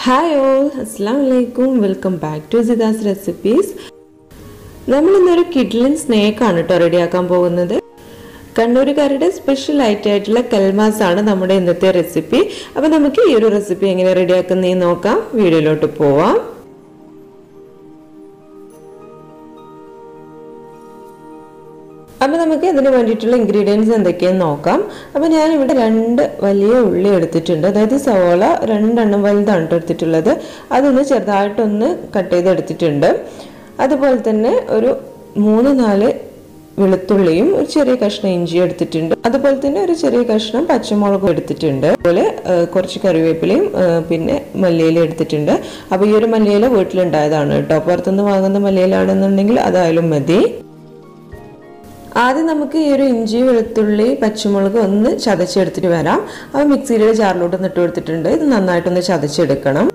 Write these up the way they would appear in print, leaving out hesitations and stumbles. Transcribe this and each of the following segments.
Hi all, Assalamu alaikum. Welcome back to Zida's recipes. നമ്മൾ ഇന്നൊരു കിഡ്ലൻ snake ആണ് ട്ടോ റെഡിയാക്കാൻ പോകുന്നത്. കണ്ണൂരുകാരുടെ സ്പെഷ്യൽ ആയിട്ടുള്ള കൽമാസ് ആണ് നമ്മുടെ ഇന്നത്തെ റെസിപ്പി. അപ്പോൾ നമുക്ക് ഈ ഒരു റെസിപ്പി എങ്ങനെ റെഡിയാക്കുന്നതെന്ന് നോക്കാം. വീഡിയോയിലോട്ട് പോവാം. അപ്പോൾ നമുക്ക് ഇതിന് വേണ്ടിയിട്ടുള്ള ഇൻഗ്രീഡിയൻസ് എന്തൊക്കെയാണെന്ന് നോക്കാം. അപ്പോൾ ഞാൻ ഇവിടെ 2 വലിയ ഉള്ളി എടുത്തിട്ടുണ്ട്. അതായത് സവോള 2 എണ്ണം വലുതാണ് എടുത്തിട്ടുള്ളത്. അതൊന്ന് ചെറുതായിട്ടൊന്ന് കട്ട് ചെയ്ത് എടുത്തിട്ടുണ്ട്. അതുപോലെ തന്നെ ഒരു 3-4 വെളുത്തുള്ളിയും ഒരു ചെറിയ കഷ്ണം ഇഞ്ചി എടുത്തിട്ടുണ്ട്. അതുപോലെ തന്നെ ഒരു ചെറിയ കഷ്ണം പച്ചമുളകും എടുത്തിട്ടുണ്ട്. അതുപോലെ കുറച്ച് കറിവേപ്പിലയും പിന്നെ മല്ലിയില എടുത്തിട്ടുണ്ട്. അപ്പോൾ ഈ ഒരു മല്ലിയില വീട്ടിലുണ്ടായതാണ് കേട്ടോ. പുറത്തുനിന്ന് വാങ്ങുന്ന മല്ലിയിലാണെന്നുണ്ടെങ്കിൽ അതായാലും മതി. ആദ്യം നമുക്ക് ഈ ഒരു ഇഞ്ചി വെളുത്തുള്ളി പച്ചമുളക് ഒന്ന് ചതച്ചെടുത്തിട്ട് വരാം. അപ്പോൾ മിക്സിയിലെ ജാറിലോട്ട് ഇട്ട് കൊടുത്തിട്ടുണ്ട്. ഇത് നന്നായിട്ടൊന്ന് ചതച്ചെടുക്കണം.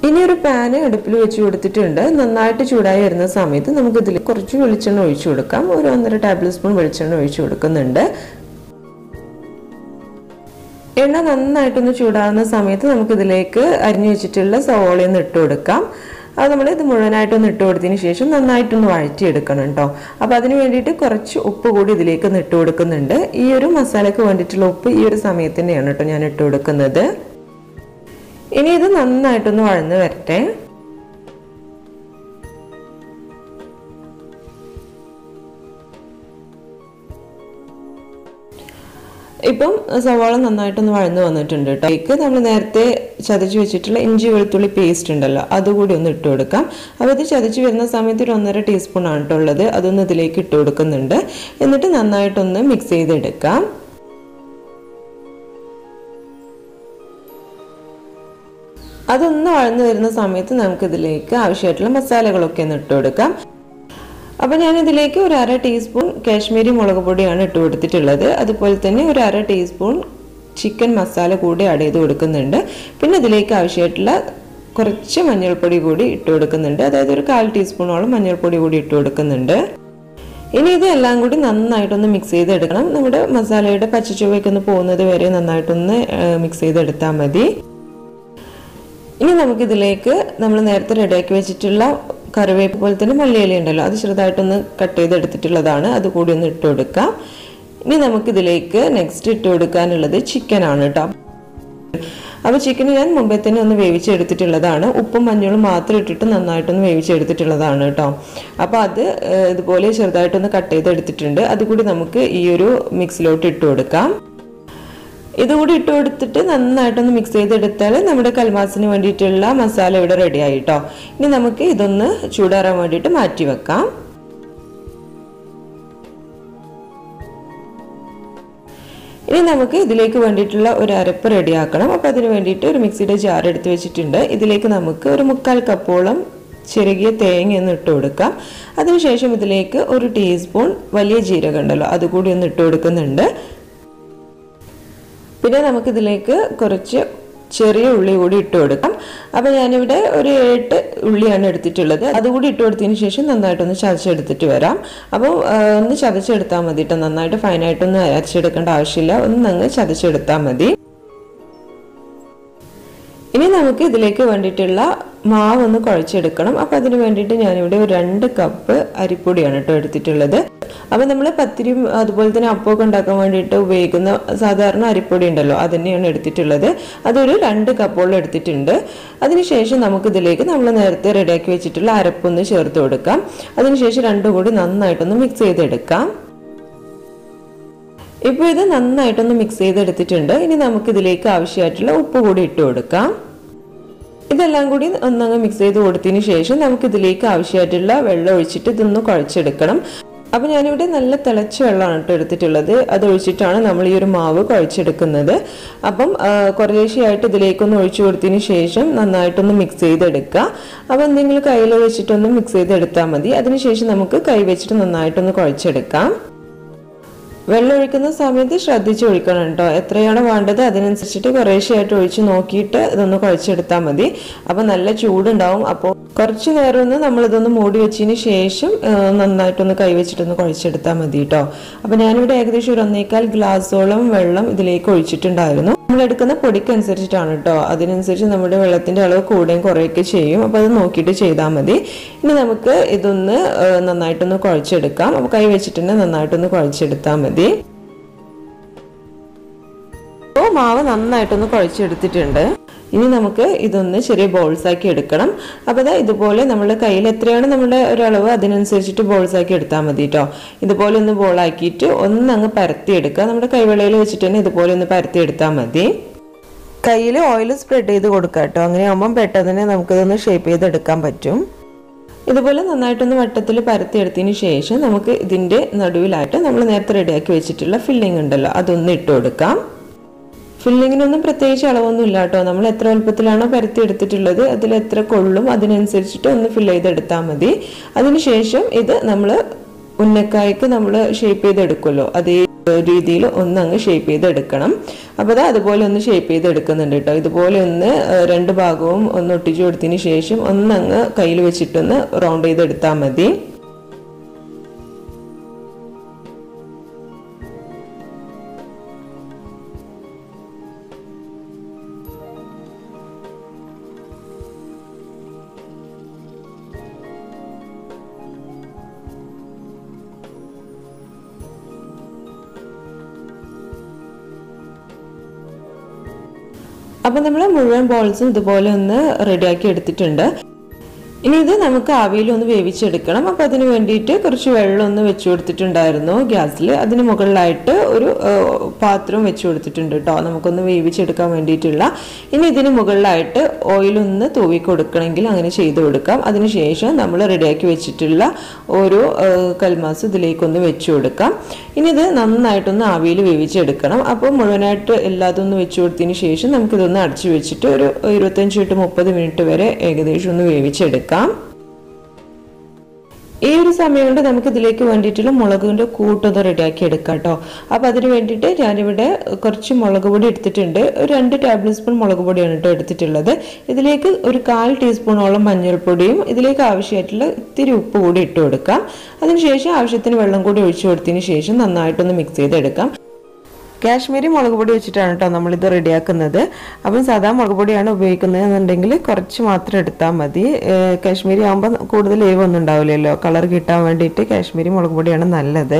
ഇനി ഒരു പാന് അടുപ്പിൽ വെച്ച് കൊടുത്തിട്ടുണ്ട്. നന്നായിട്ട് ചൂടായി വരുന്ന സമയത്ത് നമുക്ക് ഇതിൽ കുറച്ച് വെളിച്ചെണ്ണ ഒഴിച്ചു കൊടുക്കാം. ഒരു 1.5 ടേബിൾ സ്പൂൺ വെളിച്ചെണ്ണ ഒഴിച്ചു കൊടുക്കുന്നുണ്ട്. എണ്ണ നന്നായിട്ടൊന്ന് ചൂടാകുന്ന സമയത്ത് നമുക്കിതിലേക്ക് അരിഞ്ഞു വെച്ചിട്ടുള്ള സവോളയൊന്ന് ഇട്ട് കൊടുക്കാം. അത് നമ്മൾ ഇത് മുഴുവനായിട്ടൊന്ന് ഇട്ട് കൊടുത്തതിന് ശേഷം നന്നായിട്ടൊന്ന് വഴറ്റിയെടുക്കണം കേട്ടോ. അപ്പോൾ അതിന് വേണ്ടിയിട്ട് കുറച്ച് ഉപ്പ് കൂടി ഇതിലേക്ക് ഇട്ട് കൊടുക്കുന്നുണ്ട്. ഈ ഒരു മസാലയ്ക്ക് വേണ്ടിയിട്ടുള്ള ഉപ്പ് ഈ ഒരു സമയത്ത് തന്നെയാണ് കേട്ടോ ഞാൻ ഇട്ട് കൊടുക്കുന്നത്. ഇനി ഇത് നന്നായിട്ടൊന്ന് വഴന്ന് വരട്ടെ. ഇപ്പം സവാള നന്നായിട്ടൊന്ന് വഴന്ന് വന്നിട്ടുണ്ട് കേട്ടോ. ഇതിലേക്ക് നമ്മൾ നേരത്തെ ചതച്ച് വെച്ചിട്ടുള്ള ഇഞ്ചി വെളുത്തുള്ളി പേസ്റ്റ് ഉണ്ടല്ലോ, അതുകൂടി ഒന്ന് ഇട്ട് കൊടുക്കാം. അപ്പോൾ ഇത് ചതച്ച് വരുന്ന സമയത്ത് ഒരു 1.5 ടീസ്പൂൺ ആണ് കേട്ടോ ഉള്ളത്. അതൊന്ന് ഇതിലേക്ക് ഇട്ട് കൊടുക്കുന്നുണ്ട്. എന്നിട്ട് നന്നായിട്ടൊന്ന് മിക്സ് ചെയ്തെടുക്കാം. അതൊന്ന് വഴന്ന് വരുന്ന സമയത്ത് നമുക്കിതിലേക്ക് ആവശ്യമായിട്ടുള്ള മസാലകളൊക്കെ ഒന്ന് ഇട്ട് കൊടുക്കാം. അപ്പോൾ ഞാനിതിലേക്ക് ഒരു 1/2 ടീസ്പൂൺ കാശ്മീരി മുളക് പൊടിയാണ് ഇട്ട് കൊടുത്തിട്ടുള്ളത്. അതുപോലെ തന്നെ ഒരു 1/2 ടീസ്പൂൺ ചിക്കൻ മസാല കൂടി ആഡ് ചെയ്ത് കൊടുക്കുന്നുണ്ട്. പിന്നെ ഇതിലേക്ക് ആവശ്യമായിട്ടുള്ള കുറച്ച് മഞ്ഞൾപ്പൊടി കൂടി ഇട്ട് കൊടുക്കുന്നുണ്ട്. അതായത് ഒരു 1/4 ടീസ്പൂണോളം മഞ്ഞൾപ്പൊടി കൂടി ഇട്ട് കൊടുക്കുന്നുണ്ട്. ഇനി ഇതെല്ലാം കൂടി നന്നായിട്ടൊന്ന് മിക്സ് ചെയ്തെടുക്കണം. നമ്മുടെ മസാലയുടെ പച്ചച്ചുവയൊക്കെ ഒന്ന് പോകുന്നത് വരെ നന്നായിട്ടൊന്ന് മിക്സ് ചെയ്തെടുത്താൽ മതി. ഇനി നമുക്കിതിലേക്ക് നമ്മൾ നേരത്തെ റെഡിയാക്കി വെച്ചിട്ടുള്ള കറിവേപ്പ് പോലെ തന്നെ മല്ലിയില ഉണ്ടല്ലോ, അത് ചെറുതായിട്ടൊന്ന് കട്ട് ചെയ്തെടുത്തിട്ടുള്ളതാണ്. അത് കൂടി ഒന്ന് ഇട്ട് കൊടുക്കാം. ഇനി നമുക്കിതിലേക്ക് നെക്സ്റ്റ് ഇട്ട് കൊടുക്കാനുള്ളത് ചിക്കനാണ് കേട്ടോ. അപ്പോൾ ചിക്കൻ ഞാൻ മുമ്പേ തന്നെ ഒന്ന് വേവിച്ചെടുത്തിട്ടുള്ളതാണ്. ഉപ്പും മഞ്ഞളും മാത്രം ഇട്ടിട്ട് നന്നായിട്ടൊന്ന് വേവിച്ചെടുത്തിട്ടുള്ളതാണ് കേട്ടോ. അപ്പോൾ അത് ഇതുപോലെ ചെറുതായിട്ടൊന്ന് കട്ട് ചെയ്തെടുത്തിട്ടുണ്ട്. അതുകൂടി നമുക്ക് ഈ ഒരു മിക്സിലോട്ട് ഇട്ട് കൊടുക്കാം. ഇതുകൂടി ഇട്ട് കൊടുത്തിട്ട് നന്നായിട്ടൊന്ന് മിക്സ് ചെയ്തെടുത്താൽ നമ്മുടെ കൽമാസിന് വേണ്ടിയിട്ടുള്ള മസാല ഇവിടെ റെഡി ആയിട്ടോ. ഇനി നമുക്ക് ഇതൊന്ന് ചൂടാറാൻ വേണ്ടിയിട്ട് മാറ്റി വെക്കാം. ഇനി നമുക്ക് ഇതിലേക്ക് വേണ്ടിയിട്ടുള്ള ഒരു അരപ്പ് റെഡിയാക്കണം. അപ്പോൾ അതിന് വേണ്ടിയിട്ട് ഒരു മിക്സിയുടെ ജാർ എടുത്ത് വെച്ചിട്ടുണ്ട്. ഇതിലേക്ക് നമുക്ക് ഒരു 1/4 കപ്പോളം ചെറുകിയ തേങ്ങ ഒന്ന് ഇട്ട് കൊടുക്കാം. അതിനുശേഷം ഇതിലേക്ക് ഒരു ടീസ്പൂൺ വലിയ ജീരകം ഉണ്ടല്ലോ, അതുകൂടി ഒന്ന് ഇട്ട് കൊടുക്കുന്നുണ്ട്. പിന്നെ നമുക്കിതിലേക്ക് കുറച്ച് ചെറിയ ഉള്ളി കൂടി ഇട്ട് കൊടുക്കാം. അപ്പോൾ ഞാനിവിടെ ഒരു 8 ഉള്ളിയാണ് എടുത്തിട്ടുള്ളത്. അതുകൂടി ഇട്ട് കൊടുത്തതിന് ശേഷം നന്നായിട്ടൊന്ന് ചതച്ചെടുത്തിട്ട് വരാം. അപ്പോൾ ഒന്ന് ചതച്ചെടുത്താൽ മതി കേട്ടോ. നന്നായിട്ട് ഫൈനായിട്ടൊന്നും അരച്ചെടുക്കേണ്ട ആവശ്യമില്ല. ഒന്ന് അങ്ങ് ചതച്ചെടുത്താൽ മതി. ഇനി നമുക്ക് ഇതിലേക്ക് വേണ്ടിയിട്ടുള്ള മാവ് ഒന്ന് കുഴച്ചെടുക്കണം. അപ്പോൾ അതിന് വേണ്ടിയിട്ട് ഞാനിവിടെ ഒരു 2 കപ്പ് അരിപ്പൊടിയാണ് കേട്ടോ എടുത്തിട്ടുള്ളത്. അപ്പോൾ നമ്മൾ പത്തിരിയും അതുപോലെ തന്നെ അപ്പമൊക്കെ ഉണ്ടാക്കാൻ വേണ്ടിയിട്ട് ഉപയോഗിക്കുന്ന സാധാരണ അരിപ്പൊടി ഉണ്ടല്ലോ, അത് തന്നെയാണ് എടുത്തിട്ടുള്ളത്. അതൊരു 2 കപ്പോളം എടുത്തിട്ടുണ്ട്. അതിനുശേഷം നമുക്കിതിലേക്ക് നമ്മൾ നേരത്തെ റെഡിയാക്കി വെച്ചിട്ടുള്ള അരപ്പൊന്ന് ചേർത്ത് കൊടുക്കാം. അതിനുശേഷം രണ്ടും കൂടി നന്നായിട്ടൊന്ന് മിക്സ് ചെയ്തെടുക്കാം. ഇപ്പോൾ ഇത് നന്നായിട്ടൊന്ന് മിക്സ് ചെയ്തെടുത്തിട്ടുണ്ട്. ഇനി നമുക്കിതിലേക്ക് ആവശ്യമായിട്ടുള്ള ഉപ്പ് കൂടി ഇട്ട് കൊടുക്കാം. ഇതെല്ലാം കൂടി ഒന്നങ്ങ് മിക്സ് ചെയ്ത് കൊടുത്തതിന് ശേഷം നമുക്കിതിലേക്ക് ആവശ്യമായിട്ടുള്ള വെള്ളം ഒഴിച്ചിട്ട് ഇതൊന്ന് കുഴച്ചെടുക്കണം. അപ്പോൾ ഞാനിവിടെ നല്ല തിളച്ച വെള്ളമാണ് കേട്ടോ എടുത്തിട്ടുള്ളത്. അതൊഴിച്ചിട്ടാണ് നമ്മൾ ഈ ഒരു മാവ് കുഴച്ചെടുക്കുന്നത്. അപ്പം കുറേശ്ശെയായിട്ട് ഇതിലേക്കൊന്ന് ഒഴിച്ചു കൊടുത്തതിന് ശേഷം നന്നായിട്ടൊന്ന് മിക്സ് ചെയ്തെടുക്കുക. അപ്പോൾ എന്തെങ്കിലും കയ്യിൽ വെച്ചിട്ടൊന്ന് മിക്സ് ചെയ്തെടുത്താൽ മതി. അതിനുശേഷം നമുക്ക് കൈ വെച്ചിട്ട് നന്നായിട്ടൊന്ന് കുഴച്ചെടുക്കാം. വെള്ളം ഒഴിക്കുന്ന സമയത്ത് ശ്രദ്ധിച്ച് ഒഴിക്കണം കേട്ടോ. എത്രയാണ് വേണ്ടത് അതിനനുസരിച്ചിട്ട് കുറേശ്ശെയായിട്ട് ഒഴിച്ച് നോക്കിയിട്ട് ഇതൊന്ന് കുഴച്ചെടുത്താൽ മതി. അപ്പോൾ നല്ല ചൂടുണ്ടാവും. അപ്പോൾ കുറച്ച് നേരം ഒന്ന് നമ്മളിതൊന്ന് മൂടി വെച്ചതിന് ശേഷം നന്നായിട്ടൊന്ന് കൈവച്ചിട്ടൊന്ന് കുഴച്ചെടുത്താൽ മതി കേട്ടോ. അപ്പോൾ ഞാനിവിടെ ഏകദേശം ഒരു 1.25 ഗ്ലാസോളം വെള്ളം ഇതിലേക്ക് ഒഴിച്ചിട്ടുണ്ടായിരുന്നു. നമ്മൾ എടുക്കുന്ന പൊടിക്കനുസരിച്ചിട്ടാണ് കേട്ടോ. അതിനനുസരിച്ച് നമ്മുടെ വെള്ളത്തിൻ്റെ അളവ് കൂടുകയും കുറയുകയൊക്കെ ചെയ്യും. അപ്പോൾ അത് നോക്കിയിട്ട് ചെയ്താൽ മതി. ഇനി നമുക്ക് ഇതൊന്ന് നന്നായിട്ടൊന്ന് കുഴച്ചെടുക്കാം. അപ്പോൾ കൈ വെച്ചിട്ട് തന്നെ നന്നായിട്ടൊന്ന് കുഴച്ചെടുത്താൽ മതി. അപ്പോൾ മാവ് നന്നായിട്ടൊന്ന് കുഴച്ചെടുത്തിട്ടുണ്ട്. ഇനി നമുക്ക് ഇതൊന്ന് ചെറിയ ബോൾസ് ആക്കി എടുക്കണം. അപ്പോൾ അതാ ഇതുപോലെ നമ്മുടെ കയ്യിൽ എത്രയാണ് നമ്മുടെ ഒരളവ് അതിനനുസരിച്ചിട്ട് ബോൾസ് ആക്കി എടുത്താൽ മതി കേട്ടോ. ഇതുപോലെ ഒന്ന് ബോളാക്കിയിട്ട് ഒന്നങ്ങ് പരത്തിയെടുക്കുക. നമ്മുടെ കൈവെള്ളയിൽ വെച്ചിട്ട് തന്നെ ഇതുപോലെ ഒന്ന് പരത്തിയെടുത്താൽ മതി. കയ്യിൽ ഓയിൽ സ്പ്രെഡ് ചെയ്ത് കൊടുക്കുക കേട്ടോ. അങ്ങനെ ആകുമ്പം പെട്ടെന്ന് തന്നെ നമുക്കിതൊന്ന് ഷേപ്പ് ചെയ്തെടുക്കാൻ പറ്റും. ഇതുപോലെ നന്നായിട്ടൊന്ന് വട്ടത്തിൽ പരത്തിയെടുത്തതിന് ശേഷം നമുക്ക് ഇതിൻ്റെ നടുവിലായിട്ട് നമ്മൾ നേരത്തെ റെഡിയാക്കി വെച്ചിട്ടുള്ള ഫില്ലിംഗ് ഉണ്ടല്ലോ അതൊന്ന് ഇട്ട് കൊടുക്കാം. ഫില്ലിങ്ങിനൊന്നും പ്രത്യേകിച്ച് അളവൊന്നും ഇല്ല കേട്ടോ. നമ്മൾ എത്ര വലുപ്പത്തിലാണോ പരത്തി എടുത്തിട്ടുള്ളത് അതിൽ എത്ര കൊള്ളും അതിനനുസരിച്ചിട്ട് ഒന്ന് ഫില്ല് ചെയ്തെടുത്താൽ മതി. അതിനുശേഷം ഇത് നമ്മൾ ഉന്നക്കായ്ക്ക് നമ്മൾ ഷേപ്പ് ചെയ്തെടുക്കുമല്ലോ അതേ രീതിയിൽ ഒന്നങ്ങ് ഷേപ്പ് ചെയ്തെടുക്കണം. അപ്പോൾ അതുപോലെ ഒന്ന് ഷേപ്പ് ചെയ്തെടുക്കുന്നുണ്ട് കേട്ടോ. ഇതുപോലെ ഒന്ന് രണ്ട് ഭാഗവും ഒന്ന് ഒട്ടിച്ചു കൊടുത്തതിന് ശേഷം ഒന്നങ്ങ് കയ്യിൽ വെച്ചിട്ടൊന്ന് റൗണ്ട് ചെയ്തെടുത്താൽ മതി. അപ്പം നമ്മൾ മുഴുവൻ ബോൾസും ഇതുപോലെ ഒന്ന് റെഡിയാക്കി എടുത്തിട്ടുണ്ട്. ഇനി ഇത് നമുക്ക് ആവിയിൽ ഒന്ന് വേവിച്ചെടുക്കണം. അപ്പം അതിന് വേണ്ടിയിട്ട് കുറച്ച് വെള്ളം ഒന്ന് വെച്ച് കൊടുത്തിട്ടുണ്ടായിരുന്നു ഗ്യാസിൽ. അതിന് മുകളിലായിട്ട് ഒരു പാത്രം വെച്ച് കൊടുത്തിട്ടുണ്ട് കേട്ടോ, നമുക്കൊന്ന് വേവിച്ചെടുക്കാൻ വേണ്ടിയിട്ടുള്ള. ഇനി ഇതിന് മുകളിലായിട്ട് ഓയിലൊന്ന് തൂവി കൊടുക്കണമെങ്കിൽ അങ്ങനെ ചെയ്ത് കൊടുക്കാം. അതിനുശേഷം നമ്മൾ റെഡിയാക്കി വെച്ചിട്ടുള്ള ഓരോ കൽമാസ് ഇതിലേക്കൊന്ന് വെച്ച് കൊടുക്കാം. ഇനി ഇത് നന്നായിട്ടൊന്ന് ആവിയിൽ വേവിച്ചെടുക്കണം. അപ്പോൾ മുഴുവനായിട്ട് എല്ലാതും ഒന്ന് വെച്ച് കൊടുത്തതിന് ശേഷം നമുക്കിതൊന്ന് അടച്ചു വെച്ചിട്ട് ഒരു 25 to 30 മിനിറ്റ് വരെ ഏകദേശം ഒന്ന് വേവിച്ചെടുക്കാം. ഈ ഒരു സമയം കൊണ്ട് നമുക്ക് ഇതിലേക്ക് വേണ്ടിയിട്ടുള്ള മുളകിൻ്റെ കൂട്ടൊന്ന് റെഡിയാക്കി എടുക്കാം കേട്ടോ. അപ്പോൾ അതിന് വേണ്ടിയിട്ട് ഞാനിവിടെ കുറച്ച് മുളക് പൊടി എടുത്തിട്ടുണ്ട്. ഒരു 2 ടേബിൾ സ്പൂൺ മുളക് പൊടിയാണ് കേട്ടോ എടുത്തിട്ടുള്ളത്. ഇതിലേക്ക് ഒരു 1/4 ടീസ്പൂണോളം മഞ്ഞൾപ്പൊടിയും ഇതിലേക്ക് ആവശ്യമായിട്ടുള്ള ഇത്തിരി ഉപ്പ് കൂടി ഇട്ട് കൊടുക്കാം. അതിനുശേഷം ആവശ്യത്തിന് വെള്ളം കൂടി ഒഴിച്ചു കൊടുത്തതിന് ശേഷം നന്നായിട്ടൊന്ന് മിക്സ് ചെയ്തെടുക്കാം. കാശ്മീരി മുളക് പൊടി വെച്ചിട്ടാണ് കേട്ടോ നമ്മളിത് റെഡിയാക്കുന്നത്. അപ്പം സാധാ മുളക് പൊടിയാണ് ഉപയോഗിക്കുന്നത് എന്നുണ്ടെങ്കിൽ കുറച്ച് മാത്രം എടുത്താൽ മതി. കാശ്മീരി ആകുമ്പോൾ കൂടുതൽ എരിവൊന്നും ഉണ്ടാവില്ലല്ലോ. കളർ കിട്ടാൻ വേണ്ടിയിട്ട് കാശ്മീരി മുളക് പൊടിയാണ് നല്ലത്.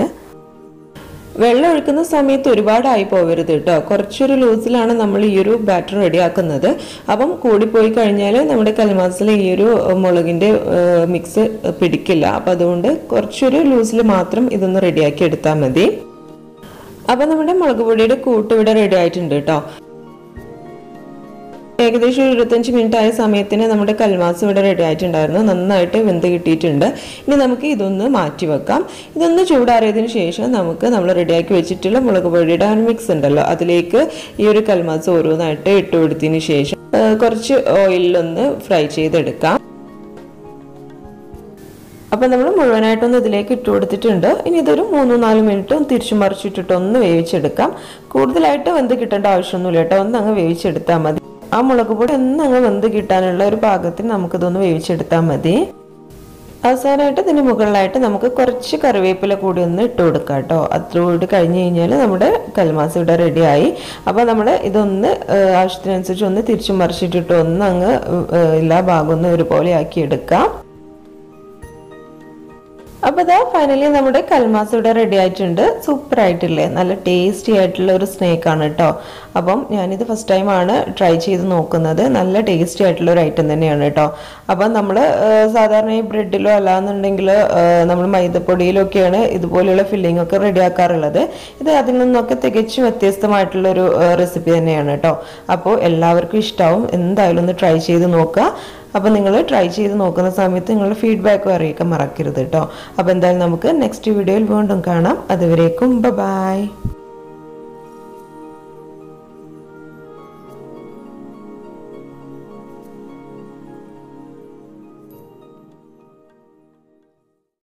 വെള്ളം ഒഴിക്കുന്ന സമയത്ത് ഒരുപാടായി പോകരുത് കേട്ടോ. കുറച്ചൊരു ലൂസിലാണ് നമ്മൾ ഈ ഒരു ബാറ്റർ റെഡിയാക്കുന്നത്. അപ്പം കൂടിപ്പോയി കഴിഞ്ഞാൽ നമ്മുടെ കൽമാസിൽ ഈ ഒരു മുളകിൻ്റെ മിക്സ് പിടിക്കില്ല. അപ്പം അതുകൊണ്ട് കുറച്ചൊരു ലൂസിൽ മാത്രം ഇതൊന്ന് റെഡിയാക്കി എടുത്താൽ മതി. അപ്പം നമ്മുടെ മുളക് പൊടിയുടെ കൂട്ട് ഇവിടെ റെഡി ആയിട്ടുണ്ട് കേട്ടോ. ഏകദേശം 25 മിനിറ്റ് ആയ സമയത്തിന് നമ്മുടെ കൽമാസ് ഇവിടെ റെഡി ആയിട്ടുണ്ടായിരുന്നു. നന്നായിട്ട് വെന്ത് കിട്ടിയിട്ടുണ്ട്. ഇനി നമുക്ക് ഇതൊന്ന് മാറ്റി വെക്കാം. ഇതൊന്ന് ചൂടാറിയതിന് ശേഷം നമുക്ക് നമ്മൾ റെഡിയാക്കി വെച്ചിട്ടുള്ള മുളക് പൊടിയുടെ മിക്സ് ഉണ്ടല്ലോ അതിലേക്ക് ഈ ഒരു കൽമാസ് ഓരോന്നായിട്ട് ഇട്ട് കൊടുത്തതിന് ശേഷം കുറച്ച് ഓയിലൊന്ന് ഫ്രൈ ചെയ്തെടുക്കാം. അപ്പം നമ്മൾ മുഴുവനായിട്ടൊന്ന് ഇതിലേക്ക് ഇട്ട് കൊടുത്തിട്ടുണ്ട്. ഇനി ഇതൊരു 3-4 മിനിറ്റ് തിരിച്ചു മറിച്ചിട്ടിട്ട് ഒന്ന് വേവിച്ചെടുക്കാം. കൂടുതലായിട്ട് വെന്ത് കിട്ടേണ്ട ആവശ്യമൊന്നുമില്ല കേട്ടോ. ഒന്നങ്ങ് വേവിച്ചെടുത്താൽ മതി. ആ മുളക് പൊടി ഒന്നങ്ങ് വെന്ത് കിട്ടാനുള്ള ഒരു പാകത്തിന് നമുക്കിതൊന്ന് വേവിച്ചെടുത്താൽ മതി. അവസാനമായിട്ട് ഇതിന് മുകളിലായിട്ട് നമുക്ക് കുറച്ച് കറിവേപ്പില കൂടി ഒന്ന് ഇട്ട് കൊടുക്കാം കേട്ടോ. അത്രയോട് കഴിഞ്ഞ് കഴിഞ്ഞാൽ നമ്മുടെ കൽമാസ് ഇവിടെ റെഡിയായി. അപ്പോൾ നമ്മൾ ഇതൊന്ന് ആവശ്യത്തിനനുസരിച്ച് ഒന്ന് തിരിച്ചു മറിച്ചിട്ടിട്ട് ഒന്ന് അങ്ങ് എല്ലാ ഭാഗവും ഒന്ന് ഒരുപോലെ ആക്കി എടുക്കാം. അപ്പോൾ ഇതാ ഫൈനലി നമ്മുടെ കൽമാസ് ഇവിടെ റെഡി ആയിട്ടുണ്ട്. സൂപ്പർ ആയിട്ടില്ലേ? നല്ല ടേസ്റ്റി ആയിട്ടുള്ള ഒരു സ്നേക്കാണ് കേട്ടോ. അപ്പം ഞാനിത് ഫസ്റ്റ് ടൈമാണ് ട്രൈ ചെയ്ത് നോക്കുന്നത്. നല്ല ടേസ്റ്റി ആയിട്ടുള്ള ഒരു ഐറ്റം തന്നെയാണ് കേട്ടോ. അപ്പം നമ്മൾ സാധാരണ ഈ ബ്രെഡിലോ അല്ലാന്നുണ്ടെങ്കിൽ നമ്മൾ മൈദപ്പൊടിയിലൊക്കെയാണ് ഇതുപോലെയുള്ള ഫില്ലിംഗ് ഒക്കെ റെഡിയാക്കാറുള്ളത്. ഇത് അതിൽ നിന്നൊക്കെ തികച്ചും വ്യത്യസ്തമായിട്ടുള്ളൊരു റെസിപ്പി തന്നെയാണ് കേട്ടോ. അപ്പോൾ എല്ലാവർക്കും ഇഷ്ടമാവും. എന്തായാലും ഒന്ന് ട്രൈ ചെയ്ത് നോക്കുക. അപ്പോൾ നിങ്ങൾ ട്രൈ ചെയ്ത് നോക്കുന്ന സമയത്ത് നിങ്ങളുടെ ഫീഡ്ബാക്കും അറിയിക്കാൻ മറക്കരുത് കേട്ടോ. അപ്പോൾ എന്തായാലും നമുക്ക് നെക്സ്റ്റ് വീഡിയോയിൽ വീണ്ടും കാണാം. അതുവരേക്കും ബൈ.